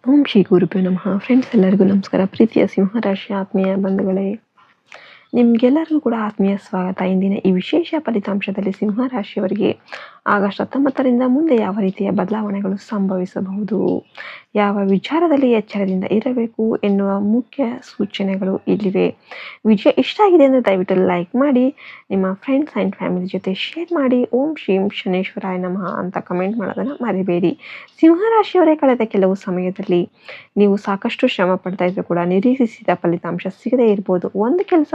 ಓಂ ಶ್ರೀ ಗುರುಭ್ಯೋ ನಮಃ. ಫ್ರೆಂಡ್ಸ್, ಎಲ್ಲರಿಗೂ ನಮಸ್ಕಾರ. ಪ್ರೀತಿಯ ಸಿಂಹರಾಶಿ ಆತ್ಮೀಯ ಬಂಧುಗಳೇ, ನಿಮಗೆಲ್ಲರಿಗೂ ಕೂಡ ಆತ್ಮೀಯ ಸ್ವಾಗತ. ಇಂದಿನ ಈ ವಿಶೇಷ ಫಲಿತಾಂಶದಲ್ಲಿ ಸಿಂಹರಾಶಿಯವರಿಗೆ ಆಗಸ್ಟ್ 19ರಿಂದ ಮುಂದೆ ಯಾವ ರೀತಿಯ ಬದಲಾವಣೆಗಳು ಸಂಭವಿಸಬಹುದು, ಯಾವ ವಿಚಾರದಲ್ಲಿ ಎಚ್ಚರದಿಂದ ಇರಬೇಕು ಎನ್ನುವ ಮುಖ್ಯ ಸೂಚನೆಗಳು ಇಲ್ಲಿವೆ. ವಿಡಿಯೋ ಇಷ್ಟ ಆಗಿದೆ ಅಂದರೆ ದಯವಿಟ್ಟು ಲೈಕ್ ಮಾಡಿ, ನಿಮ್ಮ ಫ್ರೆಂಡ್ಸ್ ಆ್ಯಂಡ್ ಫ್ಯಾಮಿಲಿ ಜೊತೆ ಶೇರ್ ಮಾಡಿ. ಓಂ ಶ್ರೀಂ ಶನೇಶ್ವರಾಯ ನಮಃ ಅಂತ ಕಮೆಂಟ್ ಮಾಡೋದನ್ನು ಮರಿಬೇಡಿ. ಸಿಂಹರಾಶಿಯವರೇ, ಕಳೆದ ಕೆಲವು ಸಮಯದಲ್ಲಿ ನೀವು ಸಾಕಷ್ಟು ಶ್ರಮ ಪಡ್ತಾ ಇದ್ರು ಕೂಡ ನಿರೀಕ್ಷಿಸಿದ ಫಲಿತಾಂಶ ಸಿಗದೇ ಇರ್ಬೋದು. ಒಂದು ಕೆಲಸ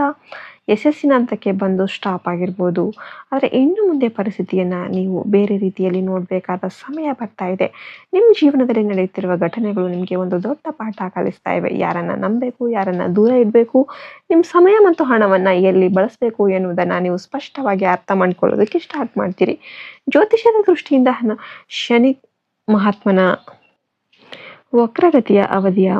ಯಶಸ್ಸಿನ ಹಂತಕ್ಕೆ ಬಂದು ಸ್ಟಾಪ್ ಆಗಿರ್ಬೋದು. ಆದರೆ ಇನ್ನು ಮುಂದೆ ಪರಿಸ್ಥಿತಿಯನ್ನು ನೀವು ಬೇರೆ ರೀತಿಯಲ್ಲಿ ನೋಡಬೇಕಾದ ಸಮಯ ಬರ್ತಾ ಇದೆ. ನಿಮ್ಮ ಜೀವನದಲ್ಲಿ ನಡೆಯುತ್ತಿರುವ ಘಟನೆಗಳು ನಿಮಗೆ ಒಂದು ದೊಡ್ಡ ಪಾಠ ಕಲಿಸ್ತಾ ಇವೆ. ಯಾರನ್ನು ನಂಬಬೇಕು, ಯಾರನ್ನು ದೂರ ಇಡಬೇಕು, ನಿಮ್ಮ ಸಮಯ ಮತ್ತು ಹಣವನ್ನು ಎಲ್ಲಿ ಬಳಸಬೇಕು ಎನ್ನುವುದನ್ನು ನೀವು ಸ್ಪಷ್ಟವಾಗಿ ಅರ್ಥ ಮಾಡ್ಕೊಳ್ಳೋದಕ್ಕೆ ಸ್ಟಾರ್ಟ್ ಮಾಡ್ತೀರಿ. ಜ್ಯೋತಿಷ್ಯದ ದೃಷ್ಟಿಯಿಂದ ಶನಿ ಮಹಾತ್ಮನ ವಕ್ರಗತಿಯ ಅವಧಿಯ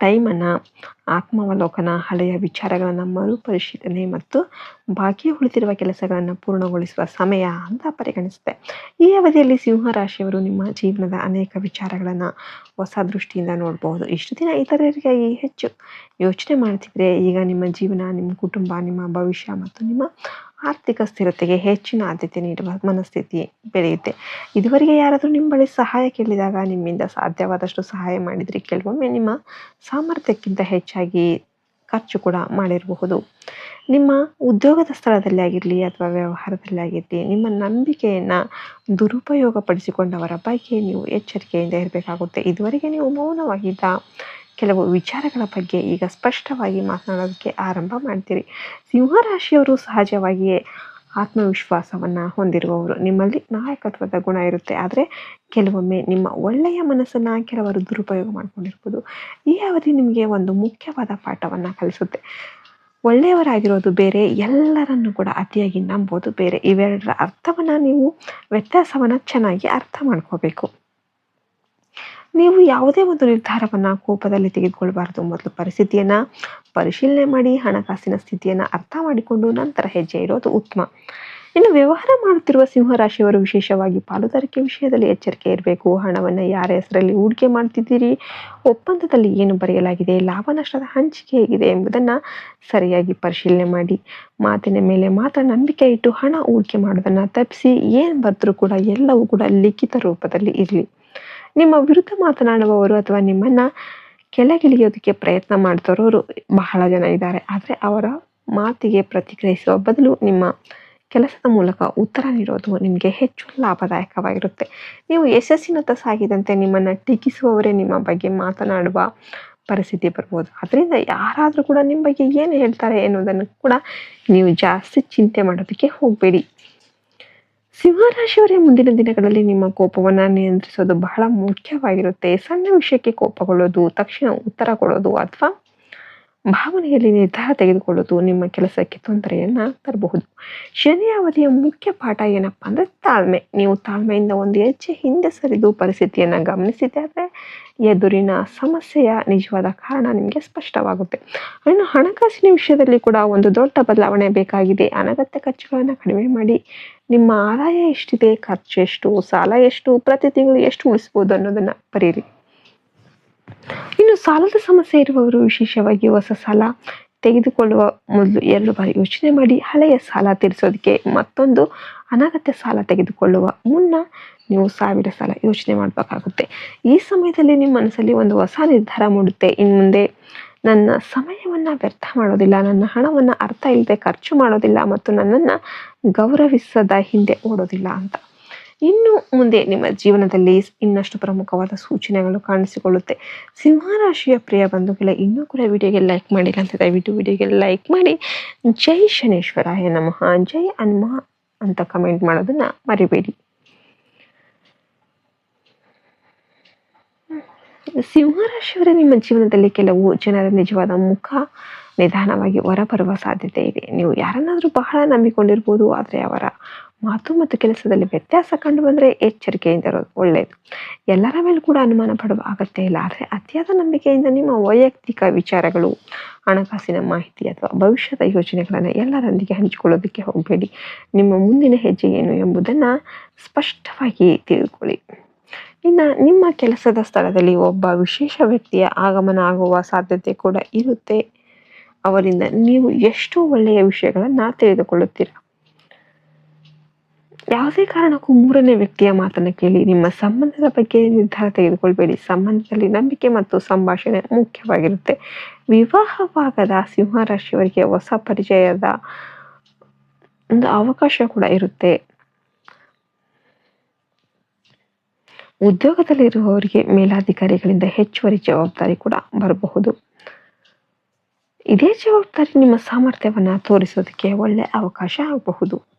ಟೈಮನ್ನು ಆತ್ಮಾವಲೋಕನ, ಹಳೆಯ ವಿಚಾರಗಳನ್ನು ಮರುಪರಿಶೀಲನೆ ಮತ್ತು ಬಾಕಿ ಉಳಿದಿರುವ ಕೆಲಸಗಳನ್ನು ಪೂರ್ಣಗೊಳಿಸುವ ಸಮಯ ಅಂತ ಪರಿಗಣಿಸುತ್ತೆ. ಈ ಅವಧಿಯಲ್ಲಿ ಸಿಂಹರಾಶಿಯವರು ನಿಮ್ಮ ಜೀವನದ ಅನೇಕ ವಿಚಾರಗಳನ್ನು ಹೊಸ ದೃಷ್ಟಿಯಿಂದ ನೋಡಬಹುದು. ಇಷ್ಟು ದಿನ ಇತರರಿಗಾಗಿ ಹೆಚ್ಚು ಯೋಚನೆ ಮಾಡ್ತಿದ್ರೆ, ಈಗ ನಿಮ್ಮ ಜೀವನ, ನಿಮ್ಮ ಕುಟುಂಬ, ನಿಮ್ಮ ಭವಿಷ್ಯ ಮತ್ತು ನಿಮ್ಮ ಆರ್ಥಿಕ ಸ್ಥಿರತೆಗೆ ಹೆಚ್ಚಿನ ಆದ್ಯತೆ ನೀಡುವ ಮನಸ್ಥಿತಿ ಬೆಳೆಯುತ್ತೆ. ಇದುವರೆಗೆ ಯಾರಾದರೂ ನಿಮ್ಮ ಬಳಿ ಸಹಾಯ ಕೇಳಿದಾಗ ನಿಮ್ಮಿಂದ ಸಾಧ್ಯವಾದಷ್ಟು ಸಹಾಯ ಮಾಡಿದರೆ, ಕೆಲವೊಮ್ಮೆ ನಿಮ್ಮ ಸಾಮರ್ಥ್ಯಕ್ಕಿಂತ ಹೆಚ್ಚಾಗಿ ಖರ್ಚು ಕೂಡ ಮಾಡಿರಬಹುದು. ನಿಮ್ಮ ಉದ್ಯೋಗದ ಸ್ಥಳದಲ್ಲಿ ಆಗಿರಲಿ ಅಥವಾ ವ್ಯವಹಾರದಲ್ಲಿ ಆಗಿರಲಿ, ನಿಮ್ಮ ನಂಬಿಕೆಯನ್ನು ದುರುಪಯೋಗಪಡಿಸಿಕೊಂಡವರ ಬಗ್ಗೆ ನೀವು ಎಚ್ಚರಿಕೆಯಿಂದ ಇರಬೇಕಾಗುತ್ತೆ. ಇದುವರೆಗೆ ನೀವು ಮೌನವಾಗಿದ್ದ ಕೆಲವು ವಿಚಾರಗಳ ಬಗ್ಗೆ ಈಗ ಸ್ಪಷ್ಟವಾಗಿ ಮಾತನಾಡೋದಕ್ಕೆ ಆರಂಭ ಮಾಡ್ತೀರಿ. ಸಿಂಹರಾಶಿಯವರು ಸಹಜವಾಗಿಯೇ ಆತ್ಮವಿಶ್ವಾಸವನ್ನು ಹೊಂದಿರುವವರು. ನಿಮ್ಮಲ್ಲಿ ನಾಯಕತ್ವದ ಗುಣ ಇರುತ್ತೆ. ಆದರೆ ಕೆಲವೊಮ್ಮೆ ನಿಮ್ಮ ಒಳ್ಳೆಯ ಮನಸ್ಸನ್ನು ಕೆಲವರು ದುರುಪಯೋಗ ಮಾಡ್ಕೊಂಡಿರ್ಬೋದು. ಈ ಅವಧಿ ನಿಮಗೆ ಒಂದು ಮುಖ್ಯವಾದ ಪಾಠವನ್ನು ಕಲಿಸುತ್ತೆ. ಒಳ್ಳೆಯವರಾಗಿರೋದು ಬೇರೆ, ಎಲ್ಲರನ್ನು ಕೂಡ ಅತಿಯಾಗಿ ನಂಬೋದು ಬೇರೆ. ಇವೆರಡರ ವ್ಯತ್ಯಾಸವನ್ನು ಚೆನ್ನಾಗಿ ಅರ್ಥ ಮಾಡ್ಕೋಬೇಕು. ನೀವು ಯಾವುದೇ ಒಂದು ನಿರ್ಧಾರವನ್ನು ಕೋಪದಲ್ಲಿ ತೆಗೆದುಕೊಳ್ಬಾರ್ದು. ಮೊದಲು ಪರಿಸ್ಥಿತಿಯನ್ನು ಪರಿಶೀಲನೆ ಮಾಡಿ, ಹಣಕಾಸಿನ ಸ್ಥಿತಿಯನ್ನು ಅರ್ಥ ಮಾಡಿಕೊಂಡು ನಂತರ ಹೆಜ್ಜೆ ಇರೋದು ಉತ್ತಮ. ಇನ್ನು ವ್ಯವಹಾರ ಮಾಡುತ್ತಿರುವ ಸಿಂಹರಾಶಿಯವರು ವಿಶೇಷವಾಗಿ ಪಾಲುದಾರಿಕೆ ವಿಷಯದಲ್ಲಿ ಎಚ್ಚರಿಕೆ ಇರಬೇಕು. ಹಣವನ್ನು ಯಾರ ಹೆಸರಲ್ಲಿ ಹೂಡಿಕೆ ಮಾಡ್ತಿದ್ದೀರಿ, ಒಪ್ಪಂದದಲ್ಲಿ ಏನು ಬರೆಯಲಾಗಿದೆ, ಲಾಭ ನಷ್ಟದ ಹಂಚಿಕೆ ಹೇಗಿದೆ ಎಂಬುದನ್ನು ಸರಿಯಾಗಿ ಪರಿಶೀಲನೆ ಮಾಡಿ. ಮಾತಿನ ಮೇಲೆ ಮಾತ್ರ ನಂಬಿಕೆ ಇಟ್ಟು ಹಣ ಹೂಡಿಕೆ ಮಾಡೋದನ್ನು ತಪ್ಪಿಸಿ. ಏನು ಬರೆದ್ರೂ ಕೂಡ ಎಲ್ಲವೂ ಕೂಡ ಲಿಖಿತ ರೂಪದಲ್ಲಿ ಇರಲಿ. ನಿಮ್ಮ ವಿರುದ್ಧ ಮಾತನಾಡುವವರು ಅಥವಾ ನಿಮ್ಮನ್ನು ಕೆಳಗಿಳಿಯೋದಕ್ಕೆ ಪ್ರಯತ್ನ ಮಾಡ್ತಿರೋರು ಬಹಳ ಜನ ಇದ್ದಾರೆ. ಆದರೆ ಅವರ ಮಾತಿಗೆ ಪ್ರತಿಕ್ರಿಯಿಸುವ ಬದಲು ನಿಮ್ಮ ಕೆಲಸದ ಮೂಲಕ ಉತ್ತರ ನೀಡೋದು ನಿಮಗೆ ಹೆಚ್ಚು ಲಾಭದಾಯಕವಾಗಿರುತ್ತೆ. ನೀವು ಯಶಸ್ಸಿನತ್ತ ಸಾಗಿದಂತೆ ನಿಮ್ಮನ್ನು ಟೀಕಿಸುವವರೇ ನಿಮ್ಮ ಬಗ್ಗೆ ಮಾತನಾಡುವ ಪರಿಸ್ಥಿತಿ ಬರ್ಬೋದು. ಅದರಿಂದ ಯಾರಾದರೂ ಕೂಡ ನಿಮ್ಮ ಬಗ್ಗೆ ಏನು ಹೇಳ್ತಾರೆ ಎನ್ನುವುದನ್ನು ಕೂಡ ನೀವು ಜಾಸ್ತಿ ಚಿಂತೆ ಮಾಡೋದಕ್ಕೆ ಹೋಗಬೇಡಿ. ಸಿಂಹರಾಶಿಯವರೇ, ಮುಂದಿನ ದಿನಗಳಲ್ಲಿ ನಿಮ್ಮ ಕೋಪವನ್ನು ನಿಯಂತ್ರಿಸೋದು ಬಹಳ ಮುಖ್ಯವಾಗಿರುತ್ತೆ. ಸಣ್ಣ ವಿಷಯಕ್ಕೆ ಕೋಪಗೊಳ್ಳೋದು, ತಕ್ಷಣ ಉತ್ತರ ಕೊಡೋದು ಅಥವಾ ಭಾವನೆಯಲ್ಲಿ ನಿರ್ಧಾರ ತೆಗೆದುಕೊಳ್ಳೋದು ನಿಮ್ಮ ಕೆಲಸಕ್ಕೆ ತೊಂದರೆಯನ್ನು ತರಬಹುದು. ಶನಿ ಅವಧಿಯ ಮುಖ್ಯ ಪಾಠ ಏನಪ್ಪ ಅಂದರೆ ತಾಳ್ಮೆ. ನೀವು ತಾಳ್ಮೆಯಿಂದ ಒಂದು ಹೆಜ್ಜೆ ಹಿಂದೆ ಸರಿದು ಪರಿಸ್ಥಿತಿಯನ್ನು ಗಮನಿಸಿದರೆ ಎದುರಿನ ಸಮಸ್ಯೆಯ ನಿಜವಾದ ಕಾರಣ ನಿಮಗೆ ಸ್ಪಷ್ಟವಾಗುತ್ತೆ. ಇನ್ನು ಹಣಕಾಸಿನ ವಿಷಯದಲ್ಲಿ ಕೂಡ ಒಂದು ದೊಡ್ಡ ಬದಲಾವಣೆ ಬೇಕಾಗಿದೆ. ಅನಗತ್ಯ ಖರ್ಚುಗಳನ್ನು ಕಡಿಮೆ ಮಾಡಿ. ನಿಮ್ಮ ಆದಾಯ ಎಷ್ಟಿದೆ, ಖರ್ಚು ಎಷ್ಟು, ಸಾಲ ಎಷ್ಟು, ಪ್ರತಿ ತಿಂಗಳು ಎಷ್ಟು ಉಳಿಸ್ಬೋದು ಅನ್ನೋದನ್ನು ಬರೀರಿ. ಇನ್ನು ಸಾಲದ ಸಮಸ್ಯೆ ಇರುವವರು ವಿಶೇಷವಾಗಿ ಹೊಸ ಸಾಲ ತೆಗೆದುಕೊಳ್ಳುವ ಮೊದಲು 2 ಬಾರಿ ಯೋಚನೆ ಮಾಡಿ. ಹಳೆಯ ಸಾಲ ತೀರಿಸೋದಕ್ಕೆ ಮತ್ತೊಂದು ಅನಗತ್ಯ ಸಾಲ ತೆಗೆದುಕೊಳ್ಳುವ ಮುನ್ನ ನೀವು 1000 ಸಲ ಯೋಚನೆ ಮಾಡಬೇಕಾಗುತ್ತೆ. ಈ ಸಮಯದಲ್ಲಿ ನಿಮ್ಮ ಮನಸ್ಸಲ್ಲಿ ಒಂದು ಹೊಸ ನಿರ್ಧಾರ ಮೂಡುತ್ತೆ. ಇನ್ನು ಮುಂದೆ ನನ್ನ ಸಮಯವನ್ನು ವ್ಯರ್ಥ ಮಾಡೋದಿಲ್ಲ, ನನ್ನ ಹಣವನ್ನು ಅರ್ಥ ಇಲ್ಲದೆ ಖರ್ಚು ಮಾಡೋದಿಲ್ಲ ಮತ್ತು ನನ್ನನ್ನು ಗೌರವಿಸದ ಹಿಂದೆ ಓಡೋದಿಲ್ಲ ಅಂತ. ಇನ್ನು ಮುಂದೆ ನಿಮ್ಮ ಜೀವನದಲ್ಲಿ ಇನ್ನಷ್ಟು ಪ್ರಮುಖವಾದ ಸೂಚನೆಗಳು ಕಾಣಿಸಿಕೊಳ್ಳುತ್ತೆ. ಸಿಂಹರಾಶಿಯ ಪ್ರಿಯ ಬಂಧುಗಳೇ, ಇನ್ನೂ ಕೂಡ ವಿಡಿಯೋಗೆ ಲೈಕ್ ಮಾಡಿಲ್ಲ ಅಂತ ದಯವಿಟ್ಟು ವಿಡಿಯೋಗೆ ಲೈಕ್ ಮಾಡಿ. ಜೈ ಶನೇಶ್ವರಾಯ ನಮಃ, ಜೈ ಹನುಮ ಅಂತ ಕಮೆಂಟ್ ಮಾಡೋದನ್ನು ಮರಿಬೇಡಿ. ಸಿಂಹರಾಶಿಯವರೇ, ನಿಮ್ಮ ಜೀವನದಲ್ಲಿ ಕೆಲವು ಜನರ ನಿಜವಾದ ಮುಖ ನಿಧಾನವಾಗಿ ಹೊರಬರುವ ಸಾಧ್ಯತೆ ಇದೆ. ನೀವು ಯಾರನ್ನಾದರೂ ಬಹಳ ನಂಬಿಕೊಂಡಿರ್ಬೋದು, ಆದರೆ ಅವರ ಮಾತು ಮತ್ತು ಕೆಲಸದಲ್ಲಿ ವ್ಯತ್ಯಾಸ ಕಂಡು ಬಂದರೆ ಎಚ್ಚರಿಕೆಯಿಂದ ಇರೋದು ಒಳ್ಳೆಯದು. ಎಲ್ಲರ ಮೇಲೂ ಕೂಡ ಅನುಮಾನ ಪಡುವ ಅಗತ್ಯ ಇಲ್ಲ. ಆದರೆ ಅತಿಯಾದ ನಂಬಿಕೆಯಿಂದ ನಿಮ್ಮ ವೈಯಕ್ತಿಕ ವಿಚಾರಗಳು, ಹಣಕಾಸಿನ ಮಾಹಿತಿ ಅಥವಾ ಭವಿಷ್ಯದ ಯೋಜನೆಗಳನ್ನು ಎಲ್ಲರೊಂದಿಗೆ ಹಂಚಿಕೊಳ್ಳೋದಕ್ಕೆ ಹೋಗಬೇಡಿ. ನಿಮ್ಮ ಮುಂದಿನ ಹೆಜ್ಜೆ ಏನು ಎಂಬುದನ್ನು ಸ್ಪಷ್ಟವಾಗಿ ತಿಳಿದುಕೊಳ್ಳಿ. ಇನ್ನು ನಿಮ್ಮ ಕೆಲಸದ ಸ್ಥಳದಲ್ಲಿ ಒಬ್ಬ ವಿಶೇಷ ವ್ಯಕ್ತಿಯ ಆಗಮನ ಆಗುವ ಸಾಧ್ಯತೆ ಕೂಡ ಇರುತ್ತೆ. ಅವರಿಂದ ನೀವು ಎಷ್ಟೋ ಒಳ್ಳೆಯ ವಿಷಯಗಳನ್ನು ತಿಳಿದುಕೊಳ್ಳುತ್ತೀರ. ಯಾವುದೇ ಕಾರಣಕ್ಕೂ ಮೂರನೇ ವ್ಯಕ್ತಿಯ ಮಾತನ್ನು ಕೇಳಿ ನಿಮ್ಮ ಸಂಬಂಧದ ಬಗ್ಗೆ ನಿರ್ಧಾರ ತೆಗೆದುಕೊಳ್ಬೇಡಿ. ಸಂಬಂಧದಲ್ಲಿ ನಂಬಿಕೆ ಮತ್ತು ಸಂಭಾಷಣೆ ಮುಖ್ಯವಾಗಿರುತ್ತೆ. ವಿವಾಹವಾಗದ ಸಿಂಹರಾಶಿಯವರಿಗೆ ಹೊಸ ಪರಿಚಯದ ಒಂದು ಅವಕಾಶ ಕೂಡ ಇರುತ್ತೆ. ಉದ್ಯೋಗದಲ್ಲಿರುವವರಿಗೆ ಮೇಲಾಧಿಕಾರಿಗಳಿಂದ ಹೆಚ್ಚುವರಿ ಜವಾಬ್ದಾರಿ ಕೂಡ ಬರಬಹುದು. ಇದೇ ಜವಾಬ್ದಾರಿ ನಿಮ್ಮ ಸಾಮರ್ಥ್ಯವನ್ನು ತೋರಿಸೋದಕ್ಕೆ ಒಳ್ಳೆ ಅವಕಾಶ ಆಗಬಹುದು.